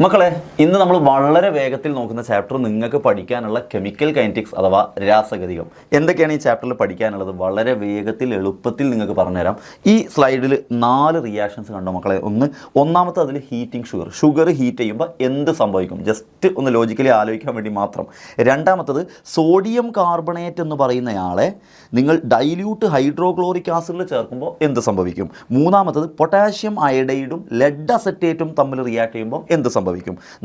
മക്കളെ ഇന്ന് നമ്മൾ വളരെ വേഗത്തിൽ നോക്കുന്ന ചാപ്റ്റർ നിങ്ങൾക്ക് പഠിക്കാനുള്ള കെമിക്കൽ കൈനറ്റിക്സ് അഥവാ രാസഗതികം. എന്തൊക്കെയാണ് ഈ ചാപ്റ്ററിൽ പഠിക്കാനുള്ളത്? വളരെ വേഗത്തിൽ എളുപ്പത്തിൽ നിങ്ങൾക്ക് പറഞ്ഞുതരാം. ഈ സ്ലൈഡിൽ 4 റിയാക്ഷൻസ് കണ്ടോ മക്കളെ? ഒന്നാമത്തെ അതിൽ ഹീറ്റിംഗ് ഷുഗർ ഹീറ്റ് ചെയ്യുമ്പോൾ എന്ത് സംഭവിക്കും? ജസ്റ്റ് ഒന്ന് ലോജിക്കലി ആലോചിക്കാൻ വേണ്ടി മാത്രം. രണ്ടാമത്തത് സോഡിയം കാർബണേറ്റ് എന്ന് പറയുന്നയാളെ നിങ്ങൾ ഡൈല്യൂട്ട് ഹൈഡ്രോക്ലോറിക് ആസിഡിൽ ചേർക്കുമ്പോൾ എന്ത് സംഭവിക്കും? മൂന്നാമത്തത് പൊട്ടാഷ്യം അയഡൈഡും ലെഡ് അസറ്റേറ്റും തമ്മിൽ റിയാക്ട് ചെയ്യുമ്പോൾ എന്ത് സംഭവിക്കും?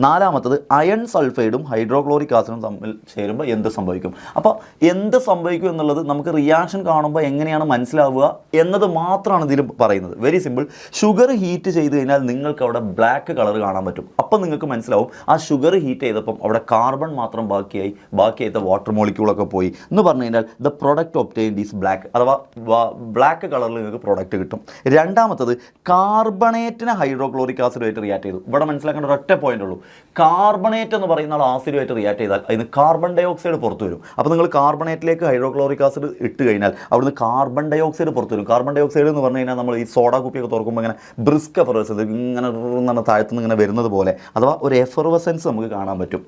നാലാമത്തത് അയൺ സൾഫൈഡും ഹൈഡ്രോക്ലോറിക് ആസിഡും തമ്മിൽ ചേരുമ്പോൾ എന്ത് സംഭവിക്കും? അപ്പോൾ എന്ത് സംഭവിക്കും എന്നുള്ളത് നമുക്ക് റിയാക്ഷൻ കാണുമ്പോൾ എങ്ങനെയാണ് മനസ്സിലാവുക എന്നത് മാത്രമാണ് ഇതിൽ പറയുന്നത്. Very simple. ഷുഗർ ഹീറ്റ് ചെയ്ത് കഴിഞ്ഞാൽ നിങ്ങൾക്ക് അവിടെ ബ്ലാക്ക് കളർ കാണാൻ പറ്റും. അപ്പോൾ നിങ്ങൾക്ക് മനസ്സിലാവും ആ ഷുഗർ ഹീറ്റ് ചെയ്തപ്പം അവിടെ കാർബൺ മാത്രം ബാക്കിയായിട്ട് വാട്ടർ മോളിക്യൂളൊക്കെ പോയി എന്ന് പറഞ്ഞു കഴിഞ്ഞാൽ the product obtained is black, അഥവാ ബ്ലാക്ക് കളറിൽ നിങ്ങൾക്ക് പ്രൊഡക്റ്റ് കിട്ടും. രണ്ടാമത്തത് കാർബണേറ്റിനെ ഹൈഡ്രോക്ലോറിക് ആസിഡുമായിട്ട് റിയാക്ട് ചെയ്തു. ഇവിടെ മനസ്സിലാക്കേണ്ട ഒരൊറ്റ പോയിന്റ് ഉള്ളൂ. കാർബണേറ്റ് എന്ന് പറയുന്ന ആസിഡുമായിട്ട് റിയാക്ട് ചെയ്താൽ അതിന് കാർബൺ ഡൈ ഓക്സൈഡ് പുറത്തു വരും. അപ്പോൾ നിങ്ങൾ കാർബണേറ്റിലേക്ക് ഹൈഡ്രോക്ലോറിക് ആസിഡ് ഇട്ട് കഴിഞ്ഞാൽ അവിടുന്ന് കാർബൺ ഡൈ ഓക്സൈഡ് പുറത്തു വരും. കാർബൺ ഡൈ ഓക്സൈഡ് എന്ന് പറഞ്ഞു കഴിഞ്ഞാൽ നമ്മൾ ഈ സോഡ കുപ്പിയൊക്കെ തുറക്കുമ്പോൾ ഇങ്ങനെ ബ്രിസ്ക് എഫർവസൻസ് ഇങ്ങനെ താഴ്ത്തുനിന്ന് ഇങ്ങനെ വരുന്നത് പോലെ, അഥവാ ഒരു എഫർവസൻസ് നമുക്ക് കാണാൻ പറ്റും.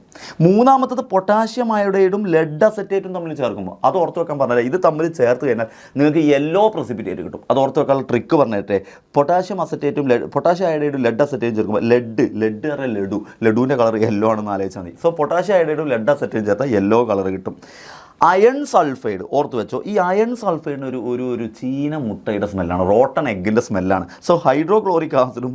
മൂന്നാമത്തത് പൊട്ടാഷ്യം അയോഡൈഡും ലെഡ് അസറ്റേറ്റും തമ്മിൽ ചേർക്കുമ്പോൾ അത് ഓർത്ത് വെക്കാൻ പറഞ്ഞാൽ ഇത് തമ്മിൽ ചേർത്ത് കഴിഞ്ഞാൽ നിങ്ങൾക്ക് യെല്ലോ പ്രസിപ്പിറ്റേറ്റ് കിട്ടും. അത് ഓർത്ത് വെക്കാനുള്ള ട്രിക്ക് പറഞ്ഞിട്ട് പൊട്ടാഷ്യം അയോഡൈഡും ലെഡ് അസറ്റേറ്റും ചേർക്കുമ്പോൾ ലെഡ് ലഡുവിൻ്റെ കളർ യെല്ലോ ആണെന്ന് ആലോചിച്ചാൽ മതി. സോ പൊട്ടാഷ്യം അയോഡൈഡും ലെഡ് അസറ്റേറ്റും ചേർത്താൽ യെല്ലോ കളർ കിട്ടും. അയൺ സൾഫൈഡ് ഓർത്ത് വെച്ചോ. ഈ അയൺ സൾഫൈഡിന് ഒരു ചീന മുട്ടയുടെ സ്മെല്ലാണ്, റോട്ടൺ എഗ്ഗിൻ്റെ സ്മെല്ലാണ്. സോ ഹൈഡ്രോക്ലോറിക് ആസിഡും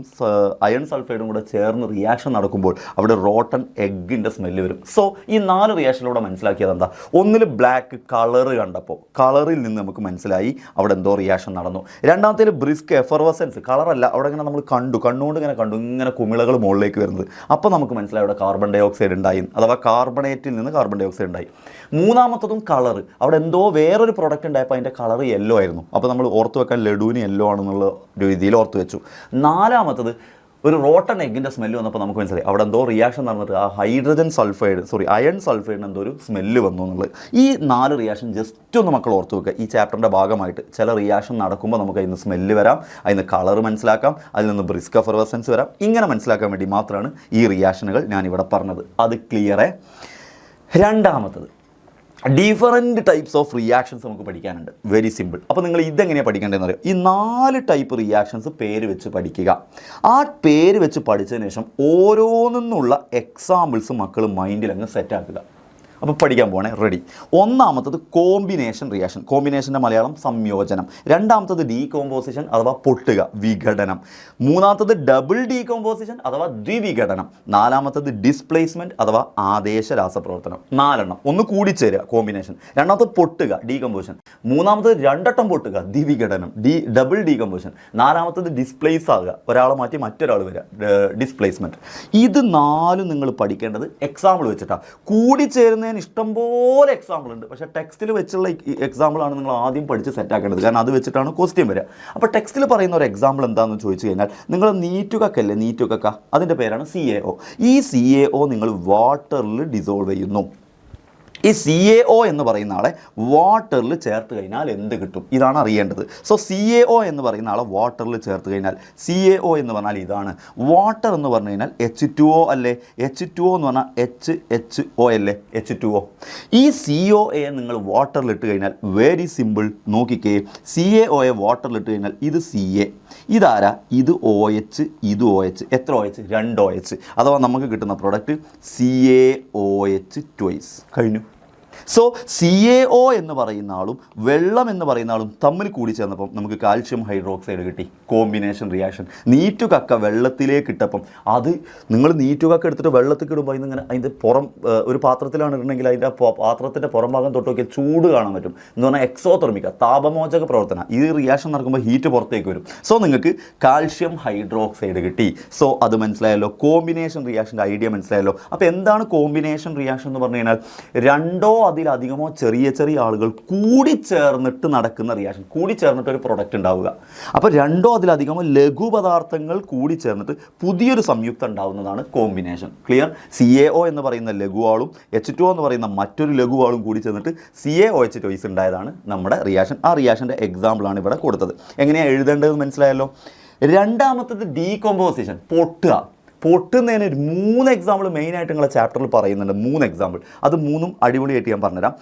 അയൺ സൾഫൈഡും കൂടെ ചേർന്ന് റിയാക്ഷൻ നടക്കുമ്പോൾ അവിടെ റോട്ടൺ എഗ്ഗിൻ്റെ സ്മെല്ല് വരും. സോ ഈ 4 റിയാക്ഷനിലൂടെ മനസ്സിലാക്കിയത് എന്താ? ഒന്നിൽ ബ്ലാക്ക് കളറ് കണ്ടപ്പോൾ കളറിൽ നിന്ന് നമുക്ക് മനസ്സിലായി അവിടെ എന്തോ റിയാക്ഷൻ നടന്നു. രണ്ടാമത്തേൽ ബ്രിസ്ക് എഫർവസൻസ്, കളറല്ല, അവിടെ ഇങ്ങനെ നമ്മൾ കണ്ണുകൊണ്ട് ഇങ്ങനെ കുമിളകൾ മുകളിലേക്ക് വരുന്നത്. അപ്പോൾ നമുക്ക് മനസ്സിലായി അവിടെ കാർബൺ ഡൈ ഓക്സൈഡ് ഉണ്ടായി, അഥവാ കാർബണേറ്റിൽ നിന്ന് കാർബൺ ഡൈ ഓക്സൈഡ് ഉണ്ടായി. മൂന്നാമത്തതും കളർ, അവിടെ എന്തോ വേറൊരു പ്രൊഡക്റ്റ് ഉണ്ടായപ്പോൾ അതിൻ്റെ കളർ യെല്ലോ ആയിരുന്നു. അപ്പോൾ നമ്മൾ ഓർത്ത് വെക്കാൻ ലഡുവിന് യെല്ലോ ആണെന്നുള്ള രീതിയിൽ ഓർത്ത് വെച്ചു. നാലാമത്തത് ഒരു റോട്ടൺ എഗ്ഗിൻ്റെ സ്മെല്ല് വന്നപ്പോൾ നമുക്ക് മനസ്സിലായി അവിടെ എന്തോ റിയാക്ഷൻ നടന്നിട്ട് ആ അയൺ സൾഫൈഡിന് എന്തോ ഒരു സ്മെല്ല് വന്നു എന്നുള്ളത്. ഈ 4 റിയാക്ഷൻ ജസ്റ്റ് ഒന്ന് മക്കൾ ഓർത്ത് വെക്കുക. ഈ ചാപ്റ്ററിൻ്റെ ഭാഗമായിട്ട് ചില റിയാക്ഷൻ നടക്കുമ്പോൾ നമുക്ക് അതിന് സ്മെല്ല് വരാം, അതിന് കളർ മനസ്സിലാക്കാം, അതിൽ നിന്ന് ബ്രിസ്ക് എഫർവസൻസ് വരാം. ഇങ്ങനെ മനസ്സിലാക്കാൻ വേണ്ടി മാത്രമാണ് ഈ റിയാക്ഷനുകൾ ഞാനിവിടെ പറഞ്ഞത്. അത് ക്ലിയറേ. രണ്ടാമത്തത് ഡിഫറൻറ്റ് ടൈപ്സ് ഓഫ് റിയാക്ഷൻസ് നമുക്ക് പഠിക്കാനുണ്ട്. Very simple. അപ്പോൾ നിങ്ങൾ ഇതെങ്ങനെയാണ് പഠിക്കേണ്ടതെന്ന് അറിയാം. ഈ 4 ടൈപ്പ് റിയാക്ഷൻസ് പേര് വെച്ച് പഠിക്കുക. ആ പേര് വെച്ച് പഠിച്ചതിന് ശേഷം ഓരോന്നിനുള്ള എക്സാമ്പിൾസ് മക്കൾ മൈൻഡിൽ അങ്ങ് സെറ്റാക്കുക. അപ്പോൾ പഠിക്കാൻ പോകണേ. റെഡി. ഒന്നാമത്തത് കോമ്പിനേഷൻ റിയാക്ഷൻ. കോമ്പിനേഷൻ്റെ മലയാളം സംയോജനം. രണ്ടാമത്തത് ഡീകോമ്പോസിഷൻ അഥവാ പൊട്ടുക, വിഘടനം. മൂന്നാമത്തത് ഡബിൾ ഡീകോമ്പോസിഷൻ അഥവാ ദ്വിവിഘടനം. നാലാമത്തത് ഡിസ്പ്ലേസ്മെൻറ്റ് അഥവാ ആദേശ രാസപ്രവർത്തനം. 4 ഒന്ന് കൂടിച്ചേരുക, കോമ്പിനേഷൻ. രണ്ടാമത്തത് പൊട്ടുക, ഡീകമ്പോസിഷൻ. മൂന്നാമത്തത് 2 പൊട്ടുക, ദ്വിവിഘടനം, ഡബിൾ ഡീകമ്പോസിഷൻ. നാലാമത്തത് ഡിസ്പ്ലേസ് ആകുക, ഒരാളെ മാറ്റി മറ്റൊരാൾ വരിക, ഡിസ്പ്ലേസ്മെൻറ്റ്. ഇത് 4 നിങ്ങൾ പഠിക്കേണ്ടത് എക്സാമ്പിൾ വെച്ചിട്ടാണ്. കൂടിച്ചേരുന്ന ഇഷ്ടംപോലെ എക്സാമ്പിൾ ഉണ്ട്, പക്ഷേ ടെക്സ്റ്റിൽ വെച്ചുള്ള എക്സാമ്പിളാണ് നിങ്ങൾ ആദ്യം പഠിച്ച് സെറ്റാക്കേണ്ടത്. കാരണം അത് വെച്ചിട്ടാണ് ക്വസ്റ്റ്യൻ വരിക. അപ്പോൾ ടെക്സ്റ്റിൽ പറയുന്ന ഒരു എക്സാമ്പിൾ എന്താണെന്ന് ചോദിച്ചു കഴിഞ്ഞാൽ നിങ്ങൾ നീറ്റുകക്കല്ലേ, നീറ്റുകക്ക, അതിൻ്റെ പേരാണ് CaO. ഈ CaO നിങ്ങൾ വാട്ടറിൽ ഡിസോൾവ് ചെയ്യുന്നു. ഈ CaO എന്ന് പറയുന്ന ആളെ വാട്ടറിൽ ചേർത്ത് കഴിഞ്ഞാൽ എന്ത് കിട്ടും? ഇതാണ് അറിയേണ്ടത്. സോ CaO എന്ന് പറയുന്ന ആളെ വാട്ടറിൽ ചേർത്ത് കഴിഞ്ഞാൽ CaO എന്ന് പറഞ്ഞാൽ ഇതാണ്. വാട്ടർ എന്ന് പറഞ്ഞു കഴിഞ്ഞാൽ H2O അല്ലേ? H2O എന്ന് പറഞ്ഞാൽ HHO അല്ലേ? H2O. ഈ COA നിങ്ങൾ വാട്ടറിൽ ഇട്ട് കഴിഞ്ഞാൽ വെരി സിമ്പിൾ. നോക്കിക്കേ, CaOയെ വാട്ടറിൽ ഇട്ട് കഴിഞ്ഞാൽ ഇത് Ca, ഇതാരാ? ഇത് OH, ഇത് OH. എത്ര OH? 2 OH. അഥവാ നമുക്ക് കിട്ടുന്ന പ്രോഡക്റ്റ് CaOH ട്വൈസ്. കഴിഞ്ഞു. സോ CaO എന്ന് പറയുന്ന ആളും വെള്ളം എന്ന് പറയുന്ന ആളും തമ്മിൽ കൂടി ചേർന്നപ്പം നമുക്ക് കാൽഷ്യം ഹൈഡ്രോക്സൈഡ് കിട്ടി. Combination reaction. നീറ്റുകക്ക വെള്ളത്തിലേക്ക് ഇട്ടപ്പം അത് നിങ്ങൾ നീറ്റുകക്ക എടുത്തിട്ട് വെള്ളത്തിൽ ഇടുമ്പോൾ ഇങ്ങനെ അതിൻ്റെ ഒരു പാത്രത്തിലാണ് ഇടണമെങ്കിൽ അതിൻ്റെ പാത്രത്തിൻ്റെ പുറം ഭാഗം തൊട്ട് നോക്കിയാൽ ചൂട് കാണാൻ പറ്റും. എന്ന് പറഞ്ഞാൽ എക്സോതെർമിക്ക, താപമോചക പ്രവർത്തനം. ഈ റിയാക്ഷൻ നടക്കുമ്പോൾ ഹീറ്റ് പുറത്തേക്ക് വരും. സോ നിങ്ങൾക്ക് കാൽഷ്യം ഹൈഡ്രോക്സൈഡ് കിട്ടി. സോ അത് മനസ്സിലായല്ലോ. കോമ്പിനേഷൻ റിയാക്ഷൻ്റെ ഐഡിയ മനസ്സിലായല്ലോ. അപ്പോൾ എന്താണ് കോമ്പിനേഷൻ റിയാക്ഷൻ എന്ന് പറഞ്ഞു കഴിഞ്ഞാൽ? 2 അതിലധികമോ ചെറിയ ആളുകൾ കൂടിച്ചേർന്നിട്ട് നടക്കുന്ന റിയാക്ഷൻ, കൂടിച്ചേർന്നിട്ട് ഒരു പ്രൊഡക്റ്റ് ഉണ്ടാവുക. അപ്പോൾ 2 അതിലധികമോ ലഘുപദാർത്ഥങ്ങൾ കൂടിച്ചേർന്നിട്ട് പുതിയൊരു സംയുക്തം ഉണ്ടാവുന്നതാണ് കോമ്പിനേഷൻ. ക്ലിയർ? CaO എന്ന് പറയുന്ന ലഘുവാളും H2O എന്ന് പറയുന്ന മറ്റൊരു ലഘുവാളും കൂടി ചേർന്നിട്ട് CaOH ട്വൈസ് ഉണ്ടായതാണ് നമ്മുടെ റിയാക്ഷൻ. ആ റിയാക്ഷൻ്റെ എക്സാമ്പിളാണ് ഇവിടെ കൊടുത്തത്. എങ്ങനെയാണ് എഴുതേണ്ടതെന്ന് മനസ്സിലായല്ലോ. രണ്ടാമത്തത് ഡീകമ്പോസിഷൻ, പൊട്ടുക. പൊട്ടുന്നതിന് 3 എക്സാമ്പിൾ മെയിനായിട്ട് നിങ്ങളെ ചാപ്റ്ററിൽ പറയുന്നുണ്ട്. 3 എക്സാമ്പിൾ, അത് 3ഉം അടിപൊളിയായിട്ട് ഞാൻ പറഞ്ഞുതരാം.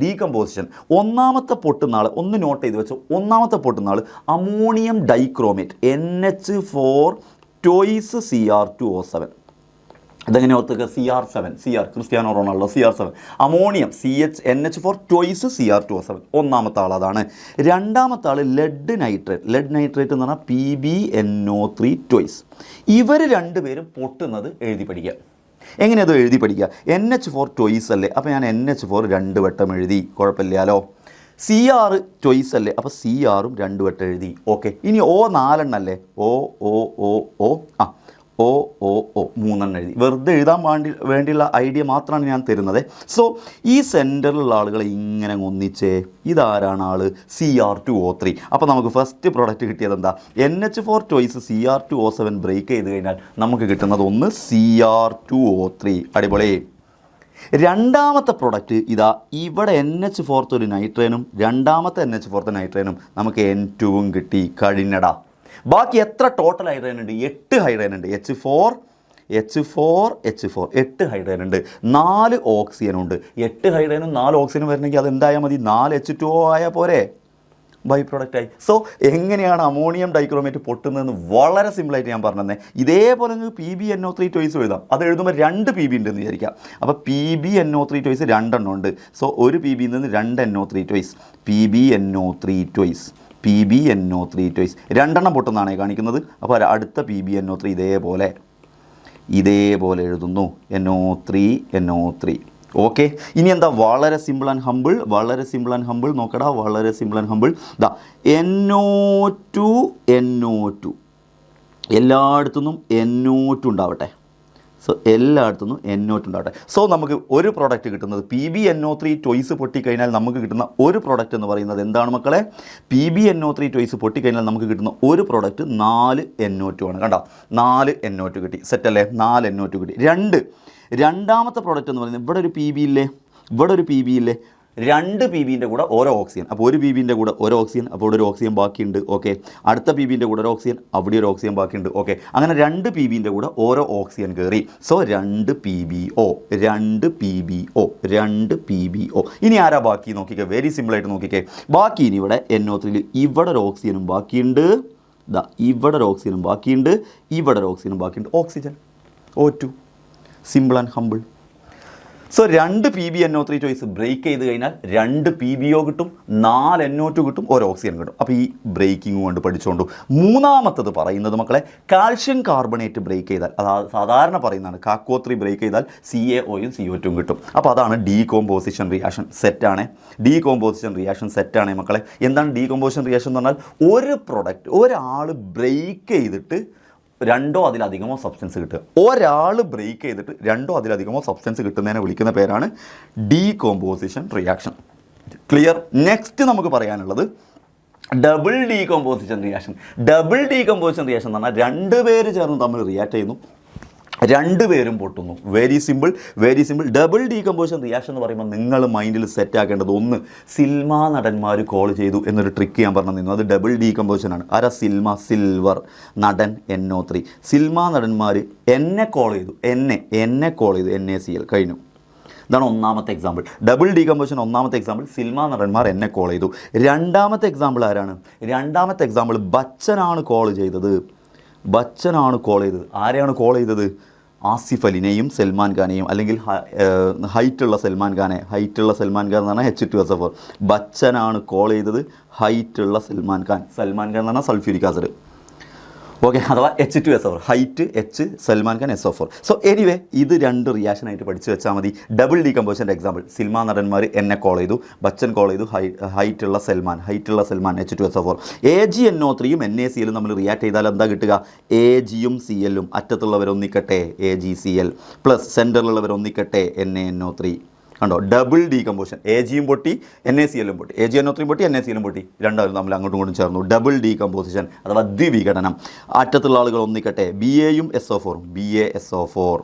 ഡീകമ്പോസിഷൻ. ഒന്നാമത്തെ പൊട്ടുന്ന ആൾ ഒന്ന് നോട്ട് ചെയ്ത് വെച്ചു. ഒന്നാമത്തെ പൊട്ടുന്ന ആൾ ammonium dichromate NH4 toys Cr2O7. ഇതെങ്ങനെ ഓർത്തുക? CR7 Cristiano Ronaldo CR7. Ammonium NH4 toys Cr2O7. ഒന്നാമത്തെ ആൾ അതാണ്. രണ്ടാമത്തെ ആൾ ലെഡ് നൈട്രേറ്റ് എന്ന് പറഞ്ഞാൽ PbNO3 ടോയ്സ്. ഇവർ രണ്ടുപേരും പൊട്ടുന്നത് എഴുതി പഠിക്കുക. എങ്ങനെയത് എഴുതി പഠിക്കുക? NH4 ടോയ്സ് അല്ലേ, അപ്പോൾ ഞാൻ NH4 2 വട്ടം എഴുതി, കുഴപ്പമില്ലല്ലോ. Cr ടോയ്സ് അല്ലേ, അപ്പോൾ Crഉം 2 വട്ടം എഴുതി. ഓക്കെ. ഇനി O 4 അല്ലേ, O 3 എഴുതി. വെറുതെ എഴുതാൻ വേണ്ടിയുള്ള ഐഡിയ മാത്രമാണ് ഞാൻ തരുന്നത്. സോ ഈ സെൻറ്ററിലുള്ള ആളുകളെ ഇങ്ങനെ ഒന്നിച്ചേ. ഇതാരാണ് ആൾ? Cr2O3. അപ്പോൾ നമുക്ക് ഫസ്റ്റ് പ്രോഡക്റ്റ് കിട്ടിയത് എന്താ? NH4 ടോയ്സ് Cr2O7 ബ്രേക്ക് ചെയ്ത് കഴിഞ്ഞാൽ നമുക്ക് കിട്ടുന്നത് ഒന്ന് Cr2O3. അടിപൊളി. രണ്ടാമത്തെ പ്രൊഡക്റ്റ് ഇതാ, ഇവിടെ NH4 ഒരു നൈട്രേനും രണ്ടാമത്തെ NH4 നൈട്രേനും നമുക്ക് N2ഉം കിട്ടി. കഴിഞ്ഞടാ. ബാക്കി എത്ര ടോട്ടൽ ഹൈഡ്രജൻ ഉണ്ട്? 8 ഹൈഡ്രജൻ ഉണ്ട്. H4 8 ഹൈഡ്രജൻ ഉണ്ട്. 4 ഓക്സിജൻ ഉണ്ട്. 8 ഹൈഡ്രജനും 4 ഓക്സിജനും വരണമെങ്കിൽ അത് എന്തായാൽ മതി? 4 H2O ആയാൽ പോരെ, ബൈ പ്രൊഡക്റ്റായി. സോ എങ്ങനെയാണ് അമോണിയം ഡൈക്രോമേറ്റ് പൊട്ടുന്നതെന്ന് വളരെ സിമ്പിളായിട്ട് ഞാൻ പറഞ്ഞത്. ഇതേപോലെ നിങ്ങൾക്ക് PbNO3 ടോയ്സ് എഴുതാം. അത് എഴുതുമ്പോൾ 2 PB ഉണ്ടെന്ന് വിചാരിക്കാം. അപ്പോൾ PbNO3 ടോയ്സ് 2 എണ്ണം ഉണ്ട്. സോ ഒരു PB നിന്ന് 2 NO3 toys, PbNO3 toys, PbNO3 toys. 2 എണ്ണം പൊട്ടുന്നതാണ് കാണിക്കുന്നത്. അപ്പോൾ അടുത്ത PbNO3 ഇതേപോലെ എഴുതുന്നു. NO3. ഓക്കെ. ഇനി എന്താ? വളരെ സിമ്പിൾ ആൻഡ് ഹമ്പിൾ നോക്കടാ. വളരെ സിമ്പിൾ ആൻഡ് ഹമ്പിൾ. ദാ NO2 എല്ലായിടത്തുനിന്നും NO2 ഉണ്ടാവട്ടെ. സോ എല്ലായിടത്തുനിന്നും NO2 ഉണ്ടാവട്ടെ. സോ നമുക്ക് ഒരു പ്രോഡക്റ്റ് കിട്ടുന്നത് PbNO3 ടോയ്സ് പൊട്ടിക്കഴിഞ്ഞാൽ നമുക്ക് കിട്ടുന്ന ഒരു പ്രോഡക്റ്റ് എന്ന് പറയുന്നത് എന്താണ് മക്കളെ? PbNO3 ടോയ്സ് പൊട്ടിക്കഴിഞ്ഞാൽ നമുക്ക് കിട്ടുന്ന ഒരു പ്രോഡക്റ്റ് 4 NO2 ആണ്. കണ്ടോ? 4 NO2 കിട്ടി. സെറ്റല്ലേ? 4 NO2 കിട്ടി. രണ്ടാമത്തെ പ്രോഡക്റ്റ് എന്ന് പറയുന്നത് ഇവിടെ ഒരു PB ഇല്ലേ, 2 PBൻ്റെ കൂടെ ഓരോ ഓക്സിജൻ. അപ്പോൾ ഒരു PBൻ്റെ കൂടെ ഒരു ഓക്സിജൻ, അപ്പോൾ ഇവിടെ ഒരു ഓക്സിജൻ ബാക്കിയുണ്ട്. ഓക്കെ. അടുത്ത PBൻ്റെ കൂടെ ഒരു ഓക്സിജൻ, അവിടെ ഒരു ഓക്സിജൻ ബാക്കിയുണ്ട്. ഓക്കെ. അങ്ങനെ 2 PBൻ്റെ കൂടെ ഓരോ ഓക്സിജൻ കയറി. So 2 PBO. ഇനി ആരാ ബാക്കി നോക്കിക്കേ? വെരി സിമ്പിളായിട്ട് നോക്കിക്കേ. ബാക്കി ഇനി ഇവിടെ NO3 ഇവിടെ ഒരു ഓക്സിജനും ബാക്കിയുണ്ട്. ഇവിടെ ഒരു ഓക്സിജനും ബാക്കിയുണ്ട്. Oxygen O2. Simple and humble. So 2 PbNO3 ടോയ്സ് ബ്രേക്ക് ചെയ്ത് കഴിഞ്ഞാൽ 2 PbO കിട്ടും, 4 NO2 കിട്ടും, ഒരു ഓക്സിജൻ കിട്ടും. അപ്പോൾ ഈ ബ്രേക്കിംഗ് കൊണ്ട് പഠിച്ചുകൊണ്ടു. മൂന്നാമത്തത് പറയുന്നത് മക്കളെ, കാൽഷ്യം കാർബണേറ്റ് ബ്രേക്ക് ചെയ്താൽ, അതായത് സാധാരണ പറയുന്നതാണ്, CaCO3 ബ്രേക്ക് ചെയ്താൽ CaOയും CO2ഉം കിട്ടും. അപ്പോൾ അതാണ് ഡീകോമ്പോസിഷൻ റിയാക്ഷൻ. സെറ്റാണ്. ഡീകോമ്പോസിഷൻ റിയാക്ഷൻ സെറ്റാണ് മക്കളെ. എന്താണ് ഡീകോമ്പോസിഷൻ റിയാക്ഷൻ എന്ന് പറഞ്ഞാൽ? ഒരു പ്രൊഡക്റ്റ് ഒരാൾ ബ്രേക്ക് ചെയ്തിട്ട് 2ഓ അതിലധികമോ സബ്സ്റ്റൻസ് കിട്ടുക. ഒരാൾ ബ്രേക്ക് ചെയ്തിട്ട് 2ഓ അതിലധികമോ സബ്സ്റ്റൻസ് കിട്ടുന്നതിനെ വിളിക്കുന്ന പേരാണ് ഡീകോമ്പോസിഷൻ റിയാക്ഷൻ. ക്ലിയർ? നെക്സ്റ്റ് നമുക്ക് പറയാനുള്ളത് ഡബിൾ ഡീകോമ്പോസിഷൻ റിയാക്ഷൻ. എന്ന് പറഞ്ഞാൽ 2 പേര് ചേർന്ന് തമ്മിൽ റിയാക്ട് ചെയ്യുന്നു, 2 പേരും പൊട്ടുന്നു. Very simple. Double decomposition reaction എന്ന് പറയുമ്പോൾ നിങ്ങൾ മൈൻഡിൽ സെറ്റ് ആക്കേണ്ടത്, ഒന്ന്, സിൽമ നടന്മാർ കോൾ ചെയ്തു എന്നൊരു ട്രിക്ക് ഞാൻ പറഞ്ഞു നിന്നു. അത് ഡബിൾ ഡീകമ്പോസിഷൻ ആണ്. ആരാ? സിൽമ, സിൽവർ, നടൻ NO3. സിൽമ നടന്മാർ എന്നെ കോൾ ചെയ്തു, NaCl. കഴിഞ്ഞു. ഇതാണ് ഒന്നാമത്തെ എക്സാമ്പിൾ. ഡബിൾ ഡീകമ്പോസിഷൻ ഒന്നാമത്തെ എക്സാമ്പിൾ. സിൽമ നടന്മാർ എന്നെ കോൾ ചെയ്തു. രണ്ടാമത്തെ എക്സാമ്പിൾ ആരാണ്? രണ്ടാമത്തെ എക്സാമ്പിൾ ബച്ചനാണ് കോൾ ചെയ്തത്. ആരെയാണ് കോൾ ചെയ്തത്? ആസിഫ് അലിനെയും സൽമാൻ ഖാനെയും, അല്ലെങ്കിൽ ഹൈറ്റുള്ള സൽമാൻ ഖാൻ എന്ന് പറഞ്ഞാൽ H2SO4. ബച്ചനാണ് കോൾ ചെയ്തത് ഹൈറ്റുള്ള സൽമാൻ ഖാൻ എന്ന് പറഞ്ഞാൽ സൾഫ്യൂരിക് ആസിഡ്. ഓക്കെ. അഥവാ H2SO4, height H, Salman Khan SO4. So anyway ഇത് 2 റിയാക്ഷനായിട്ട് പഠിച്ചു വെച്ചാൽ മതി. ഡബിൾ ഡീകമ്പോസിഷൻ്റെ എക്സാമ്പിൾ, സിൽമ നടന്മാർ എന്നെ കോൾ ചെയ്തു, ബച്ചൻ കോൾ ചെയ്തു ഹൈറ്റുള്ള സൽമാൻ H2SO4. AgNO3യും NaClയും നമ്മൾ റിയാക്ട് ചെയ്താൽ എന്താ കിട്ടുക? Agയും Clഉം അറ്റത്തുള്ളവരൊന്നിക്കട്ടെ AgCl പ്ലസ് സെൻറ്ററിലുള്ളവരൊന്നിക്കട്ടെ NaNO3. കണ്ടോ? Double decomposition. Agയും പൊട്ടി, NaClഉം പൊട്ടി, AgNO3 പൊട്ടി, NaClഉം പൊട്ടി, രണ്ടാളും തമ്മിൽ അങ്ങോട്ടും ഇങ്ങോട്ടും ചേർന്നു. ഡബിൾ ഡീകമ്പോസിഷൻ അഥവാ ദ്വിവിഘടനം. അറ്റത്തുള്ള ആളുകൾ ഒന്നിക്കട്ടെ, BAയും SO4, BaSO4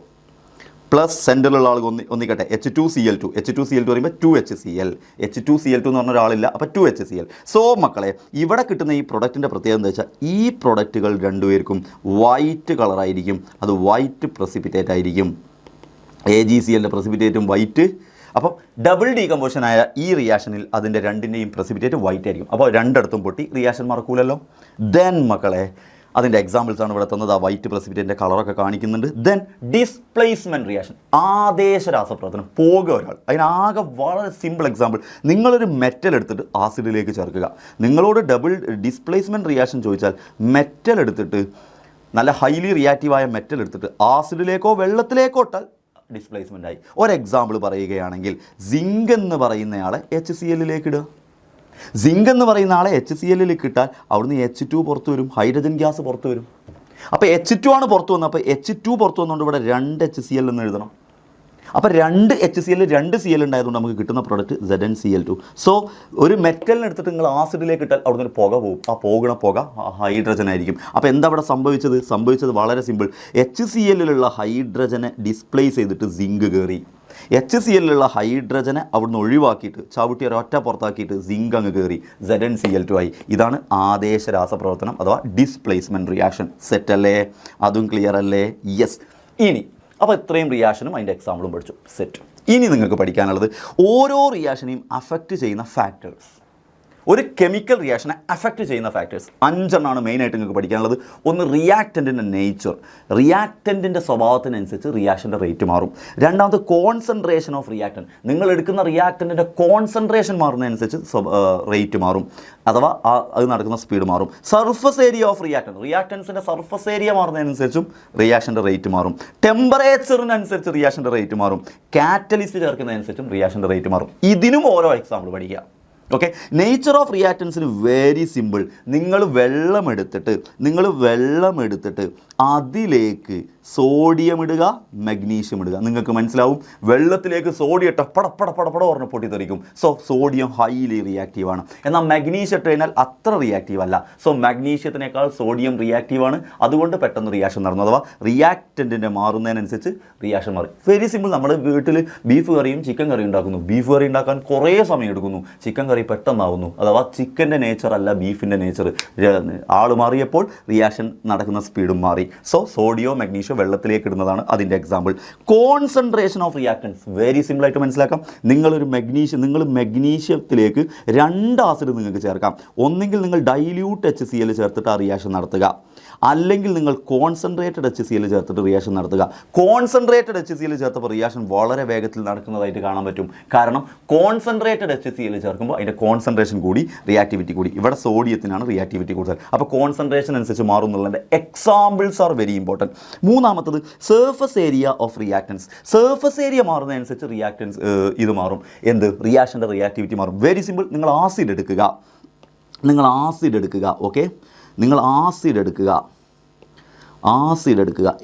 പ്ലസ് സെൻറ്ററിലുള്ള ആൾ ഒന്നിക്കട്ടെ H2Cl2 പറയുമ്പോൾ 2HCl H2Cl2 എന്ന് പറഞ്ഞ ഒരാളില്ല, അപ്പോൾ 2HCl. സോ മക്കളെ ഇവിടെ കിട്ടുന്ന ഈ പ്രൊഡക്റ്റിൻ്റെ പ്രത്യേകത എന്താ വെച്ചാൽ ഈ പ്രൊഡക്റ്റുകൾ രണ്ടുപേർക്കും വൈറ്റ് കളറായിരിക്കും, അത് വൈറ്റ് പ്രസിപ്പിറ്റേറ്റ് ആയിരിക്കും. AgClൻ്റെ പ്രസിപ്പിറ്റേറ്റും വൈറ്റ്. അപ്പോൾ ഡബിൾ ഡീകമ്പോഷനായ ഈ റിയാക്ഷനിൽ അതിൻ്റെ രണ്ടിൻ്റെയും പ്രസിപ്പിറ്റേറ്റ് വൈറ്റ് ആയിരിക്കും. അപ്പോൾ രണ്ടിടത്തും പൊട്ടി, റിയാക്ഷൻ മറക്കൂലല്ലോ. ദെൻ മക്കളെ അതിൻ്റെ എക്സാമ്പിൾസാണ് ഇവിടെ തന്നത്. ആ വൈറ്റ് പ്രസിപ്പിറ്റേറ്റിൻ്റെ കളറൊക്കെ കാണിക്കുന്നുണ്ട്. ദെൻ ഡിസ്പ്ലേസ്മെൻറ്റ് റിയാക്ഷൻ, ആദേശ രാസപ്രവർത്തനം, പോകുക ഒരാൾ. അതിനാകെ വളരെ സിമ്പിൾ എക്സാമ്പിൾ, നിങ്ങളൊരു മെറ്റൽ എടുത്തിട്ട് ആസിഡിലേക്ക് ചേർക്കുക. നിങ്ങളോട് ഡബിൾ ഡിസ്പ്ലേസ്മെൻറ്റ് റിയാക്ഷൻ ചോദിച്ചാൽ മെറ്റൽ എടുത്തിട്ട്, നല്ല ഹൈലി റിയാക്റ്റീവായ മെറ്റൽ എടുത്തിട്ട് ആസിഡിലേക്കോ വെള്ളത്തിലേക്കോ ഇട്ടാൽ ഡിസ്പ്ലേസ്മെൻ്റ് ആയി. ഒരു എക്സാമ്പിൾ പറയുകയാണെങ്കിൽ സിങ്ക് എന്ന് പറയുന്നയാളെ HClലേക്ക് ഇടുക. സിങ്ക് എന്ന് പറയുന്ന ആളെ HClലേക്ക് ഇട്ടാൽ അവിടുന്ന് H2 പുറത്ത് വരും, ഹൈഡ്രജൻ ഗ്യാസ് പുറത്ത് വരും. അപ്പോൾ H2 ആണ് പുറത്ത് വന്നത്. അപ്പോൾ H2 പുറത്ത് വന്നുകൊണ്ട് ഇവിടെ 2 HCl എന്ന് എഴുതണം. അപ്പോൾ 2 HCl 2 Cl ഉണ്ടായതുകൊണ്ട് നമുക്ക് കിട്ടുന്ന പ്രോഡക്റ്റ് ZnCl2. സോ ഒരു മെറ്റലിനെ എടുത്തിട്ട് നിങ്ങൾ ആസിഡിലേക്ക് ഇട്ടാൽ അവിടുന്ന് ഒരു പുക പോകും. ആ പോകുന്ന പുക ഹൈഡ്രജൻ ആയിരിക്കും. അപ്പോൾ എന്താ അവിടെ സംഭവിച്ചത് വളരെ സിമ്പിൾ. HClലുള്ള ഹൈഡ്രജനെ ഡിസ്പ്ലേസ് ചെയ്തിട്ട് സിങ്ക് കയറി. HClലുള്ള ഹൈഡ്രജനെ അവിടുന്ന് ഒഴിവാക്കിയിട്ട് ചവിട്ടി ഒരൊറ്റ പുറത്താക്കിയിട്ട് സിങ്ക് അങ്ങ് കയറി, ZnCl2 ആയി. ഇതാണ് ആദേശ രാസപ്രവർത്തനം അഥവാ ഡിസ്പ്ലേസ്മെൻറ്റ് റിയാക്ഷൻ. സെറ്റ് അല്ലേ? അതും ക്ലിയർ അല്ലേ? യെസ്. ഇനി അപ്പോൾ ഇത്രയും റിയാക്ഷനും അതിൻ്റെ എക്സാമ്പിളും പഠിച്ചു. സെറ്റ്. ഇനി നിങ്ങൾക്ക് പഠിക്കാനുള്ളത് ഓരോ റിയാക്ഷനെയും അഫക്റ്റ് ചെയ്യുന്ന ഫാക്ടേഴ്സ്. ഒരു കെമിക്കൽ റിയാക്ഷനെ അഫക്റ്റ് ചെയ്യുന്ന ഫാക്ടേഴ്സ് 5 മെയിനായിട്ട് നിങ്ങൾക്ക് പഠിക്കാനുള്ളത്. ഒന്ന്, റിയാക്റ്റൻറ്റിൻ്റെ നേച്ചർ, റിയാക്റ്റൻറ്റിൻ്റെ സ്വഭാവത്തിനനുസരിച്ച് റിയാക്ഷൻ്റെ റേറ്റ് മാറും. രണ്ടാമത്, കോൺസെൻട്രേഷൻ ഓഫ് റിയാക്റ്റൻറ്റ്, നിങ്ങൾ എടുക്കുന്ന റിയാക്റ്റൻറ്റിൻ്റെ കോൺസെൻട്രേഷൻ മാറുന്നതനുസരിച്ച് റേറ്റ് മാറും, അഥവാ അത് നടക്കുന്ന സ്പീഡ് മാറും. സർഫസ് ഏരിയ ഓഫ് റിയാക്റ്റൻസിൻ്റെ സർഫസ് ഏരിയ മാറുന്നതിനനുസരിച്ചും റിയാക്ഷൻ്റെ റേറ്റ് മാറും. ടെമ്പറേച്ചറിനനുസരിച്ച് റിയാക്ഷൻ്റെ റേറ്റ് മാറും. കാറ്റലിസ്റ്റ് ചേർക്കുന്നതനുസരിച്ചും റിയാക്ഷൻ്റെ റേറ്റ് മാറും. ഇതിനും ഓരോ എക്സാമ്പിൾ പഠിക്കുക. ഓക്കെ. നേച്ചർ ഓഫ് റിയാക്റ്റൻസിന് വെരി സിമ്പിൾ. നിങ്ങൾ വെള്ളം എടുത്തിട്ട് അതിലേക്ക് സോഡിയം ഇടുക, മഗ്നീഷ്യം ഇടുക. നിങ്ങൾക്ക് മനസ്സിലാവും, വെള്ളത്തിലേക്ക് സോഡിയം ഇട്ട പട പറഞ്ഞ് പൊട്ടിത്തെറിക്കും. സോ സോഡിയം ഹൈലി റിയാക്റ്റീവാണ്. എന്നാൽ മഗ്നീഷ്യം ഇട്ട് കഴിഞ്ഞാൽ അത്ര റിയാക്റ്റീവ് അല്ല. സോ മഗ്നീഷ്യത്തിനേക്കാൾ സോഡിയം റിയാക്റ്റീവാണ്. അതുകൊണ്ട് പെട്ടെന്ന് റിയാക്ഷൻ നടന്നു, അഥവാ റിയാക്റ്റൻറ്റിൻ്റെ മാറുന്നതിനനുസരിച്ച് റിയാക്ഷൻ മാറി. Very simple. നമ്മൾ വീട്ടിൽ ബീഫ് കറിയും ചിക്കൻ കറിയും ഉണ്ടാക്കുന്നു. ബീഫ് കറി ഉണ്ടാക്കാൻ കുറേ സമയം എടുക്കുന്നു, ചിക്കൻ കറി പെട്ടെന്നാവുന്നു. അഥവാ ചിക്കൻ്റെ നേച്ചർ അല്ല ബീഫിൻ്റെ നേച്ചർ. ആൾ മാറിയപ്പോൾ റിയാക്ഷൻ നടക്കുന്ന സ്പീഡും മാറി. സോ സോഡിയോ മഗ്നീഷ്യോ വെള്ളത്തിലേക്ക് ഇടുന്നതാണ് അതിൻ്റെ example. Concentration of reactance very സിമ്പിളായിട്ട് മനസ്സിലാക്കാം. നിങ്ങൾ മഗ്നീഷ്യത്തിലേക്ക് 2 ആസിഡ് നിങ്ങൾക്ക് ചേർക്കാം. ഒന്നെങ്കിൽ നിങ്ങൾ ഡൈല്യൂട്ട് HCl ചേർത്തിട്ട് ആ റിയാക്ഷൻ നടത്തുക, അല്ലെങ്കിൽ നിങ്ങൾ കോൺസെൻട്രേറ്റഡ് HCl ചേർത്തിട്ട് റിയാക്ഷൻ നടത്തുക. കോൺസെൻട്രേറ്റഡ് HCl ചേർത്തപ്പോൾ റിയാക്ഷൻ വളരെ വേഗത്തിൽ നടക്കുന്നതായിട്ട് കാണാൻ പറ്റും. കാരണം കോൺസെൻട്രേറ്റഡ് HCl ചേർക്കുമ്പോൾ അതിൻ്റെ കോൺസെൻട്രേഷൻ കൂടി, റിയാക്ടിവിറ്റി കൂടി. ഇവിടെ സോഡിയത്തിനാണ് റിയാക്ടിവിറ്റി കൂടുതൽ. അപ്പോൾ കോൺസെൻട്രേഷൻ അനുസരിച്ച് മാറുന്നുള്ളതിൻ്റെ എക്സാമ്പിൾസ് ആർ വെരി ഇമ്പോർട്ടൻറ്റ്. മൂന്നാമത്തത്, surface area of reactants. Surface area മാറുന്നതനുസരിച്ച് റിയാക്റ്റൻസ് ഇത് മാറും. എന്ത്? റിയാക്ഷൻ്റെ റിയാക്ടിവിറ്റി മാറും. Very simple. നിങ്ങൾ ആസിഡ് എടുക്കുക. ഓക്കെ, നിങ്ങൾ ആസിഡ് എടുക്കുക,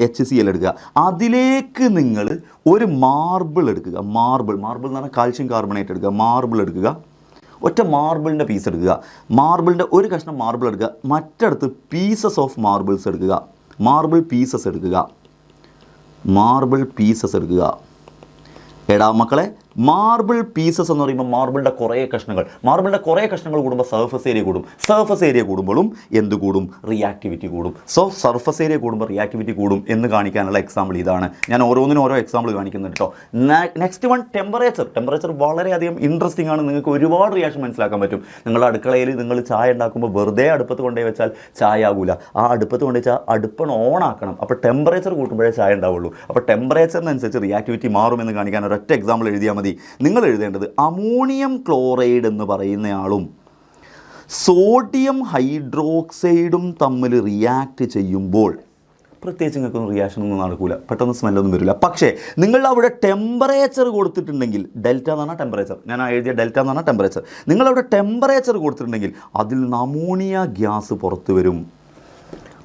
HCl എടുക്കുക. അതിലേക്ക് നിങ്ങൾ ഒരു മാർബിൾ എടുക്കുക. മാർബിൾ എന്ന് പറഞ്ഞാൽ കാൽഷ്യം കാർബണേറ്റ് എടുക്കുക. മാർബിൾ എടുക്കുക. ഒറ്റ മാർബിളിൻ്റെ പീസ് എടുക്കുക. മാർബിളിൻ്റെ ഒരു കഷ്ണം മാർബിൾ എടുക്കുക. മറ്റടുത്ത് പീസസ് ഓഫ് മാർബിൾസ് എടുക്കുക. മാർബിൾ പീസസ് എടുക്കുക. എടാ മക്കളെ, മാർബിൾ പീസസ് എന്ന് പറയുമ്പോൾ മാർബിളിൻ്റെ കുറേ കഷ്ണങ്ങൾ കൂടുമ്പോൾ സർഫസ് ഏരിയ കൂടും. സർഫസ് ഏരിയ കൂടുമ്പോഴും എന്ത് കൂടും? റിയാക്ടിവിറ്റി കൂടും. സോ സർഫസ് ഏരിയ കൂടുമ്പോൾ റിയാക്ടിവിറ്റി കൂടും എന്ന് കാണിക്കാനുള്ള എക്സാമ്പിൾ ഇതാണ്. ഞാൻ ഓരോന്നിനും ഓരോ എക്സാമ്പിൾ കാണിക്കുന്നുണ്ട് കേട്ടോ. നെക്സ്റ്റ് വൺ, ടെമ്പറേച്ചർ വളരെയധികം ഇൻട്രസ്റ്റിംഗ് ആണ്. നിങ്ങൾക്ക് ഒരുപാട് റിയാക്ഷൻ മനസ്സിലാക്കാൻ പറ്റും. നിങ്ങളുടെ അടുക്കളയിൽ നിങ്ങൾ ചായ ഉണ്ടാക്കുമ്പോൾ വെറുതെ അടുപ്പത്ത് കൊണ്ടുപോയി വെച്ചാൽ ചായ ആകൂല. ആ അടുപ്പത്ത് കൊണ്ടുപോയി വെച്ചാൽ അടുപ്പണ് ഓൺ ആക്കണം. അപ്പോൾ ടെമ്പറേച്ചർ കൂട്ടുമ്പോഴേ ചായ ഉണ്ടാവുള്ളൂ. അപ്പോൾ ടെമ്പറേച്ചറിനനുസരിച്ച് റിയാക്ടിവിറ്റി മാറുമെന്ന് കാണിക്കാൻ ഒരൊറ്റ എക്സാമ്പിൾ എഴുതിയാൽ മതി. നിങ്ങൾ എഴുതേണ്ടത് അമോണിയം ക്ലോറൈഡ് എന്ന് പറയുന്നയാളും സോഡിയം ഹൈഡ്രോക്സൈഡും തമ്മിൽ റിയാക്ട് ചെയ്യുമ്പോൾ പ്രത്യേകിച്ച് നിങ്ങൾക്കൊന്നും റിയാക്ഷൻ ഒന്നും നടക്കില്ല, പെട്ടെന്ന് സ്മെല്ലൊന്നും വരില്ല. പക്ഷേ നിങ്ങൾ അവിടെ ടെമ്പറേച്ചർ കൊടുത്തിട്ടുണ്ടെങ്കിൽ, ഡെൽറ്റ എന്ന് പറഞ്ഞാൽ ടെമ്പറേച്ചർ, ഞാൻ എഴുതിയ ഡെൽറ്റ എന്ന് പറഞ്ഞാൽ ടെമ്പറേച്ചർ, നിങ്ങളവിടെ ടെമ്പറേച്ചർ കൊടുത്തിട്ടുണ്ടെങ്കിൽ അതിൽ നിന്ന് അമോണിയ ഗ്യാസ് പുറത്ത് വരും.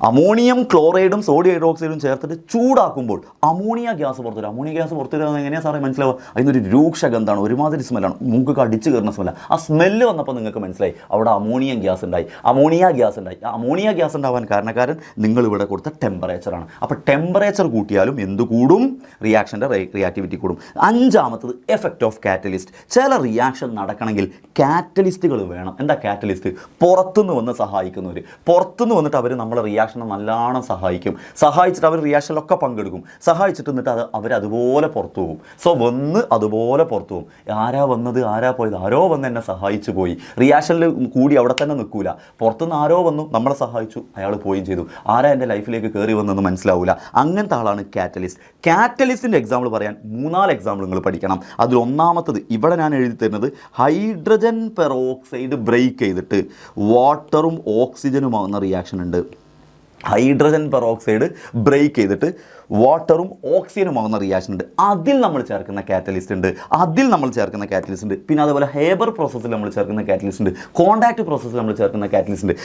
അമോണിയം ക്ലോറൈഡും സോഡിയം ഹൈഡ്രോക്സൈഡും ചേർത്തിട്ട് ചൂടാക്കുമ്പോൾ അമോണിയ ഗ്യാസ് പുറത്തു വരും. അമോണിയ ഗ്യാസ് പുറത്തു വരുന്നത് എങ്ങനെയാണ് സാറേ മനസ്സിലാവുക? അതിനൊരു രൂക്ഷഗന്ധമാണ്, ഒരുമാതിരി സ്മെല്ലാണ്, മൂക്കൊക്കെ അടിച്ച് കയറുന്ന സ്മെല്ലാണ്. ആ സ്മെല്ല് വന്നപ്പോൾ നിങ്ങൾക്ക് മനസ്സിലായി അവിടെ അമോണിയം ഗ്യാസ് ഉണ്ടായി, അമോണിയ ഗ്യാസ് ഉണ്ടായി. ആ അമോണിയ ഗ്യാസ് ഉണ്ടാവാൻ കാരണക്കാരൻ നിങ്ങൾ ഇവിടെ കൊടുത്ത ടെമ്പറേച്ചറാണ്. അപ്പോൾ ടെമ്പറേച്ചർ കൂട്ടിയാലും എന്ത് കൂടും? റിയാക്ഷൻ്റെ റിയാക്ടിവിറ്റി കൂടും. അഞ്ചാമത്തത് എഫക്റ്റ് ഓഫ് കാറ്റലിസ്റ്റ്. ചില റിയാക്ഷൻ നടക്കണമെങ്കിൽ കാറ്റലിസ്റ്റുകൾ വേണം. എന്താ കാറ്റലിസ്റ്റ്? പുറത്തുനിന്ന് വന്ന് സഹായിക്കുന്നവർ. പുറത്തുനിന്ന് വന്നിട്ട് അവർ നമ്മളെ റിയാക്ഷനെ നല്ലോണം സഹായിച്ചിട്ട് അവർ റിയാക്ഷനിലൊക്കെ പങ്കെടുക്കും. സഹായിച്ചിട്ട് എന്നിട്ട് അവരതുപോലെ പുറത്തു പോകും. സോ വന്ന് അതുപോലെ പുറത്തു പോകും. ആരാ വന്നത്, ആരാ പോയത്? ആരോ വന്ന് എന്നെ സഹായിച്ചു പോയി. റിയാക്ഷനിൽ കൂടി അവിടെ തന്നെ നിൽക്കൂല. പുറത്തുനിന്ന് ആരോ വന്നു നമ്മളെ സഹായിച്ചു, അയാൾ പോവുകയും ചെയ്തു. ആരാ എൻ്റെ ലൈഫിലേക്ക് കയറി വന്നെന്ന് മനസ്സിലാവില്ല. അങ്ങനത്തെ ആളാണ് കാറ്റലിസ്റ്റ്. കാറ്റലിസ്റ്റിൻ്റെ എക്സാമ്പിൾ പറയാൻ 3-4 എക്സാമ്പിൾ നിങ്ങൾ പഠിക്കണം. അതിൽ ഒന്നാമത്തത് ഇവിടെ ഞാൻ എഴുതി തരുന്നത്, ഹൈഡ്രജൻ പെറോക്സൈഡ് ബ്രേക്ക് ചെയ്തിട്ട് വാട്ടറും ഓക്സിജനും ആവുന്ന റിയാക്ഷൻ ഉണ്ട്. ഹൈഡ്രജൻ പെറോക്സൈഡ് ബ്രേക്ക് ചെയ്തിട്ട് വാട്ടറും ഓക്സിജനും ആകുന്ന റിയാക്ഷൻ ഉണ്ട്. അതിൽ നമ്മൾ ചേർക്കുന്ന കാറ്റലിസ്റ്റ് ഉണ്ട്. പിന്നെ അതുപോലെ ഹേബർ പ്രോസസ്സിൽ നമ്മൾ ചേർക്കുന്ന കാറ്റലിസ്റ്റ് ഉണ്ട്. കോണ്ടാക്ട് പ്രോസസ്സിൽ നമ്മൾ ചേർക്കുന്ന കാറ്റലിസ്റ്റ് ഉണ്ട്.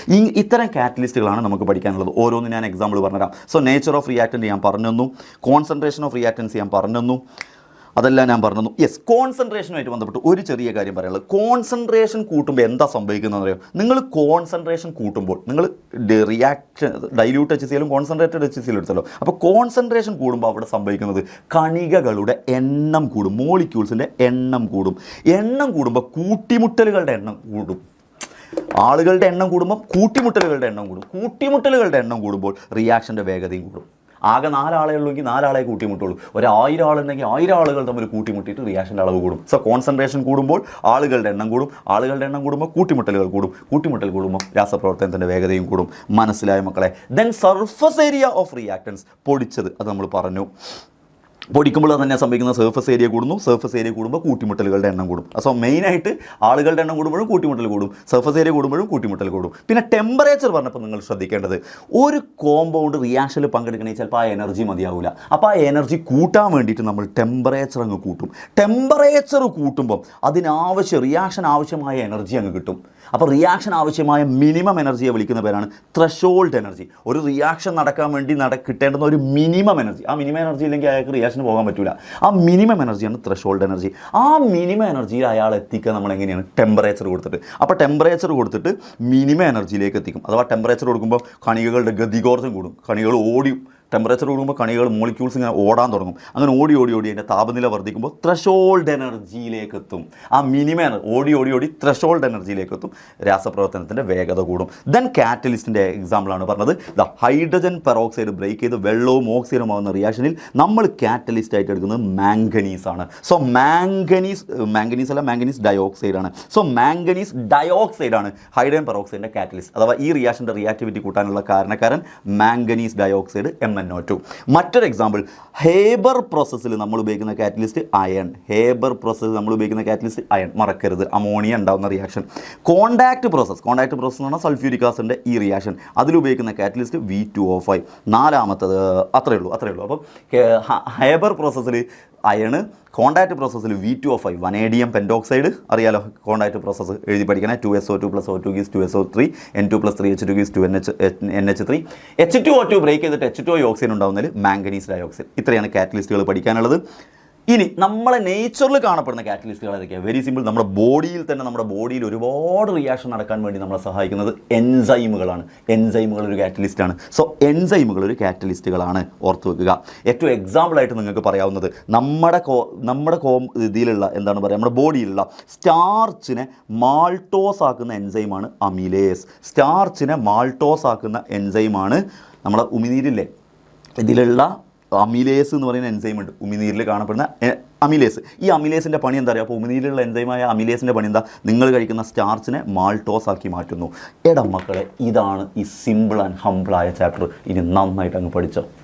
ഇത്തരം കാറ്റലിസ്റ്റുകളാണ് നമുക്ക് പഠിക്കാനുള്ളത്. ഓരോന്ന് ഞാൻ എക്സാമ്പിൾ പറഞ്ഞുതരാം. സോ നേച്ചർ ഓഫ് റിയാക്റ്റൻ്റ് ഞാൻ പറഞ്ഞു തന്നു, കോൺസെൻട്രേഷൻ ഓഫ് റിയാക്റ്റൻസ് ഞാൻ പറഞ്ഞു തന്നു, അതെല്ലാം ഞാൻ പറഞ്ഞു. യെസ്, കോൺസെൻട്രേഷനുമായിട്ട് ബന്ധപ്പെട്ട് ഒരു ചെറിയ കാര്യം പറയാനുള്ളത്. കോൺസെൻട്രേഷൻ കൂട്ടുമ്പോൾ എന്താ സംഭവിക്കുന്നതെന്ന് അറിയാം? നിങ്ങൾ കോൺസെൻട്രേഷൻ കൂട്ടുമ്പോൾ നിങ്ങൾ reaction dilute HCl concentrated HCl എടുത്തല്ലോ. അപ്പോൾ കോൺസെൻട്രേഷൻ കൂടുമ്പോൾ അവിടെ സംഭവിക്കുന്നത് കണികകളുടെ എണ്ണം കൂടും, മോളിക്യൂൾസിൻ്റെ എണ്ണം കൂടും. എണ്ണം കൂടുമ്പോൾ കൂട്ടിമുട്ടലുകളുടെ എണ്ണം കൂടും. ആളുകളുടെ എണ്ണം കൂടുമ്പോൾ കൂട്ടിമുട്ടലുകളുടെ എണ്ണം കൂടും. കൂട്ടിമുട്ടലുകളുടെ എണ്ണം കൂടുമ്പോൾ റിയാക്ഷൻ്റെ വേഗതയും കൂടും. ആകെ 4 ആളെ ഉള്ളെങ്കിൽ 4 ആളെ കൂട്ടിമുട്ടുള്ളൂ. 1000 ആളുണ്ടെങ്കിൽ 1000 ആളുകൾ തമ്മിൽ കൂട്ടിമുട്ടിയിട്ട് റിയാക്ഷൻ്റെ അളവ് കൂടും. സോ കോൺസെൻട്രേഷൻ കൂടുമ്പോൾ ആളുകളുടെ എണ്ണം കൂടും. ആളുകളുടെ എണ്ണം കൂടുമ്പോൾ കൂട്ടിമുട്ടലുകൾ കൂടും. കൂട്ടിമുട്ടൽ കൂടുമ്പോൾ രാസപ്രവർത്തനത്തിൻ്റെ വേഗതയും കൂടും. മനസ്സിലായ മക്കളെ? Then surface area of reactance, പൊടിച്ചത്, അത് നമ്മൾ പറഞ്ഞു. പൊടിക്കുമ്പോൾ തന്നെ സംഭവിക്കുന്ന സർഫസ് ഏരിയ കൂടുന്നു. സർഫസ് ഏരിയ കൂടുമ്പോൾ കൂട്ടിമുട്ടലുകളുടെ എണ്ണം കൂടും. സോ മെയിനായിട്ട് ആളുകളുടെ എണ്ണം കൂടുമ്പോഴും കൂട്ടിമുട്ടൽ കൂടും, സർഫസ് ഏരിയ കൂടുമ്പോഴും കൂട്ടിമുട്ടൽ കൂടും. പിന്നെ ടെമ്പറേച്ചർ പറഞ്ഞപ്പോൾ നിങ്ങൾ ശ്രദ്ധിക്കേണ്ടത്, ഒരു കോമ്പൗണ്ട് റിയാക്ഷനിൽ പങ്കെടുക്കണമെങ്കിൽ ചിലപ്പോൾ ആ എനർജി മതിയാവില്ല. അപ്പോൾ ആ എനർജി കൂട്ടാൻ വേണ്ടിയിട്ട് നമ്മൾ ടെമ്പറേച്ചർ അങ്ങ് കൂട്ടും. ടെമ്പറേച്ചർ കൂട്ടുമ്പോൾ റിയാക്ഷൻ ആവശ്യമായ എനർജി അങ്ങ് കിട്ടും. അപ്പോൾ റിയാക്ഷൻ ആവശ്യമായ മിനിമം എനർജിയെ വിളിക്കുന്ന പേരാണ് ത്രഷോൾഡ് എനർജി. ഒരു റിയാക്ഷൻ നടക്കാൻ വേണ്ടി കിട്ടേണ്ടുന്ന ഒരു മിനിമം എനർജി. ആ മിനിമം എനർജി ഇല്ലെങ്കിൽ അയാൾക്ക് റിയാക്ഷന് പോകാൻ പറ്റില്ല. ആ മിനിമം എനർജിയാണ് ത്രഷോൾഡ് എനർജി. ആ മിനിമം എനർജിയിൽ അയാൾ എത്തിക്കുക നമ്മൾ എങ്ങനെയാണ്? ടെമ്പറേച്ചർ കൊടുത്തിട്ട്. അപ്പോൾ ടെമ്പറേച്ചർ കൊടുത്തിട്ട് മിനിമം എനർജിയിലേക്ക് എത്തിക്കും. അഥവാ ടെമ്പറേച്ചർ കൊടുക്കുമ്പോൾ കണികകളുടെ ഗതികോർജ്ജം കൂടും. കണികൾ ഓടി ടെമ്പറേച്ചർ കൂടുമ്പോൾ കണികൾ മോളിക്യൂൾസ് ഇങ്ങനെ ഓടാൻ തുടങ്ങും. അങ്ങനെ ഓടി അതിൻ്റെ താപനില വർദ്ധിക്കുമ്പോൾ ത്രഷോൾഡ് എനർജിയിലേക്ക് എത്തും. ആ മിനിമം ഓടി ത്രഷോൾഡ് എനർജിയിലേക്ക് എത്തും. രാസപ്രവർത്തനത്തിൻ്റെ വേഗത കൂടും. ദെൻ കാറ്റലിസ്റ്റിൻ്റെ എക്സാമ്പിളാണ് പറഞ്ഞത്. ഹൈഡ്രജൻ പെറോക്സൈഡ് ബ്രേക്ക് ചെയ്ത് വെള്ളവും ഓക്സിജനും ആവുന്ന റിയാക്ഷനിൽ നമ്മൾ കാറ്റലിസ്റ്റ് ആയിട്ട് എടുക്കുന്നത് മാംഗനീസ് ആണ്. സോ മാംഗനീസ് ഡയോക്സൈഡ് ആണ്. സോ മാംഗനീസ് ഡയോക്സൈഡ് ആണ് ഹൈഡ്രജൻ പെറോക്സൈഡിൻ്റെ കാറ്റലിസ്റ്റ്. അഥവാ ഈ റിയാക്ഷൻ്റെ റിയാക്ടിവിറ്റി കൂട്ടാനുള്ള കാരണക്കാരൻ മാംഗനീസ് ഡയോക്സൈഡ് MnO2. മറ്റൊരു എക്സാമ്പിൾ, ഹേബർ പ്രോസസ്സിൽ നമ്മൾ ഉപയോഗിക്കുന്ന കാറ്റലിസ്റ്റ് അയൺ. മറക്കരുത്, അമോണിയ ഉണ്ടാകുന്ന റിയാക്ഷൻ. കോണ്ടാക്ട് പ്രോസസ്സ് എന്ന് പറഞ്ഞാൽ സൾഫ്യൂരിക് ആസിഡിൻ്റെ ഈ റിയാക്ഷൻ, അതിലുപയോഗിക്കുന്ന കാറ്റലിസ്റ്റ് V2O5. നാലാമത്തത് അത്രയേ ഉള്ളൂ. അപ്പം ഹേബർ പ്രോസസ്സിൽ അയണ്, കോണ്ടാക്ട് പ്രോസസ്സിൽ V2O5 വനേഡിയം പെൻറ്റോക്സൈഡ്, അറിയാലോ കോണ്ടാക്ട് പ്രോസസ്സ് എഴുതി പഠിക്കണേ. 2SO2 + O2 gives 2SO3, N2 + 3H2 gives 2NH3. H2O2 break ചെയ്തിട്ട് H2O ഓക്സിജൻ ഉണ്ടാകുന്നതിൽ മാംഗനീസ് ഡയോക്സൈഡ്. ഇത്രയാണ് കാറ്റലിസ്റ്റുകൾ പഠിക്കാനുള്ളത്. ഇനി നമ്മളെ നേച്ചറിൽ കാണപ്പെടുന്ന കാറ്റലിസ്റ്റുകൾ ഏതൊക്കെയാണ്? Very simple. നമ്മുടെ ബോഡിയിൽ ഒരുപാട് റിയാക്ഷൻ നടക്കാൻ വേണ്ടി നമ്മളെ സഹായിക്കുന്നത് എൻസൈമുകളാണ്. എൻസൈമുകൾ ഒരു കാറ്റലിസ്റ്റാണ്. സോ എൻസൈമുകൾ ഒരു കാറ്റലിസ്റ്റുകളാണ്, ഓർത്ത് വെക്കുക. ഏറ്റവും എക്സാമ്പിളായിട്ട് നിങ്ങൾക്ക് പറയാവുന്നത് നമ്മുടെ ഇതിലുള്ള എന്താണ് പറയുക, നമ്മുടെ ബോഡിയിലുള്ള സ്റ്റാർച്ചിനെ മാൾട്ടോസ് ആക്കുന്ന എൻസൈമാണ് അമിലേസ്. നമ്മുടെ ഉമിനീരില്ലേ, ഇതിലുള്ള അമിലേസ് എന്ന് പറയുന്ന എൻസൈം ഉണ്ട്. ഉമിനീരിൽ കാണപ്പെടുന്ന അമിലേസ്. ഈ അമിലേസിൻ്റെ പണി എന്താ പറയുക? അപ്പോൾ ഉമിനീരിലുള്ള എൻസൈമായ അമിലേസിൻ്റെ പണി എന്താ? നിങ്ങൾ കഴിക്കുന്ന സ്റ്റാർച്ചിനെ മാൾട്ടോസ് ആക്കി മാറ്റുന്നു. മക്കളെ, ഇതാണ് ഈ സിമ്പിൾ ആൻഡ് ഹംബിളായ ചാപ്റ്റർ. ഇനി നന്നായിട്ട് അങ്ങ് പഠിച്ചോ.